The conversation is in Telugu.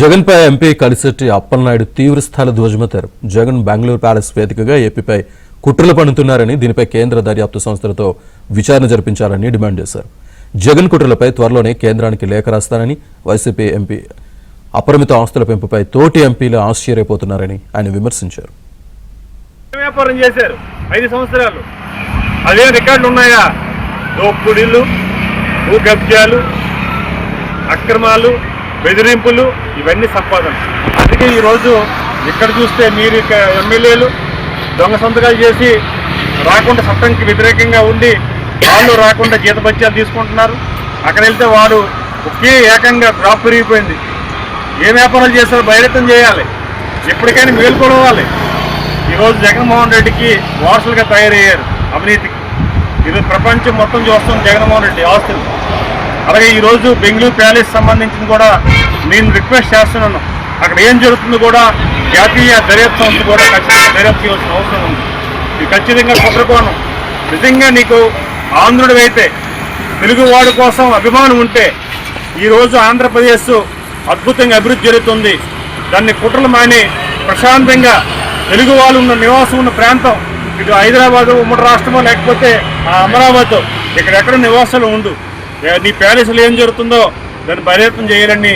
జగన్పై ఎంపీ కలిశెట్టి అప్పలనాయుడు తీవ్రస్థాయిలో ధ్వజమెత్తారు. జగన్ బెంగళూరు ప్యాలెస్ వేదికగా ఏపీపై కుట్రలు పన్నుతున్నారని, దీనిపై కేంద్ర దర్యాప్తు సంస్థలతో విచారణ జరిపించాలని డిమాండ్ చేశారు. జగన్ కుట్రలపై త్వరలోనే కేంద్రానికి లేఖ రాస్తానని, వైసీపీ ఎంపీ అపరిమిత ఆస్తుల పెంపుపై తోటి ఎంపీలు ఆశ్చర్యపోతున్నారని ఆయన విమర్శించారు. వ్యాపారం చేశారు 5 సంవత్సరాలు, అదే రికార్డులు ఉన్నాయా? దోపుడీలు, భూ కబ్జాలు, అక్రమాలు, బెదిరింపులు, ఇవన్నీ సంపాదన. అందుకే ఈరోజు ఇక్కడ చూస్తే మీరు ఎమ్మెల్యేలు దొంగ సంతకాలు చేసి రాకుండా, చట్టంకి వ్యతిరేకంగా ఉండి వాళ్ళు రాకుండా జీతభత్యాలు తీసుకుంటున్నారు. అక్కడ వెళ్తే వారు ఒకే ఏకంగా డ్రాప్ పెరిగిపోయింది. ఏ వ్యాపారాలు చేస్తారో బహిరంగం చేయాలి, ఎప్పటికైనా మేల్కొలవాలి. ఈరోజు జగన్మోహన్ రెడ్డికి వారసులుగా తయారయ్యారు అవినీతికి. ఈరోజు ప్రపంచం మొత్తం చూస్తాం జగన్మోహన్ రెడ్డి ఆస్తులు. అలాగే ఈరోజు బెంగళూరు ప్యాలెస్ సంబంధించింది కూడా నేను రిక్వెస్ట్ చేస్తున్నాను, అక్కడ ఏం జరుగుతుందో కూడా జాతీయ దర్యాప్తు సంస్థ కూడా ఖచ్చితంగా దర్యాప్తు చేయాల్సిన అవసరం ఉంది. ఇది ఖచ్చితంగా కుట్రకోణం. నిజంగా నీకు ఆంధ్రుడు అయితే, తెలుగువాడి కోసం అభిమానం ఉంటే ఈరోజు ఆంధ్రప్రదేశ్ అద్భుతంగా అభివృద్ధి జరుగుతుంది. దాన్ని కుట్రలు మాని ప్రశాంతంగా తెలుగు వాళ్ళు ఉన్న నివాసం ఉన్న ప్రాంతం, ఇటు హైదరాబాదు ఉమ్మడి రాష్ట్రమో లేకపోతే అమరావతి, ఇక్కడెక్కడ నివాసాలు ఉండు. నీ ప్యాలెస్లో ఏం జరుగుతుందో దాన్ని బహిర్గతం చేయాలని